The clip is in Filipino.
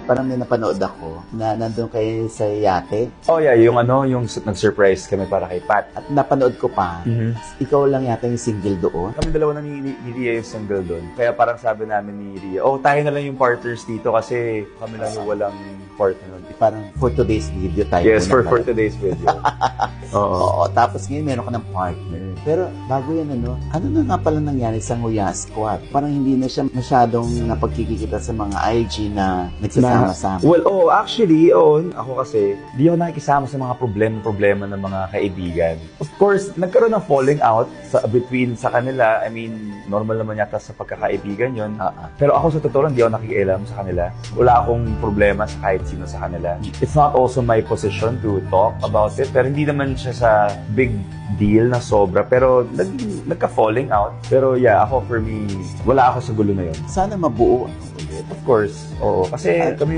parang may napanood ako na nandun kayo sa yate Oh yeah, yung nag-surprise kami para kay Pat. at napanood ko pa, ikaw lang yata yung single doon. Kami dalawa na ni Ria yung single doon. Kaya parang sabi namin ni Ria, tayo na lang yung partners dito kasi kami lang yung walang partner nun. Parang for today's video tayo. Yes, muna for pala. today's video. Oo. Oo, tapos ngayon meron ka ng partner. Pero bago yan ano na nga pala nangyari sa Nguya Squad? Parang hindi na siya masyadong napagkikita sa mga IG na nagsasama-sama. Well, actually, ako kasi, di ako nakikisama sa mga problema ng mga kaibigan. Of course, nagkaroon ng falling out between sa kanila. I mean, normal naman yata sa pagkakaibigan yon. Pero ako sa totoo lang, di ako nakikialam sa kanila. Wala akong problema sa kahit sino sa kanila. It's not also my position to talk about it, pero hindi naman siya sa big deal na sobra. Pero nagka-falling out. Pero yeah, ako for me, wala ako sa gulo na yun. Sana mabuo. Of course, oo. Kasi kami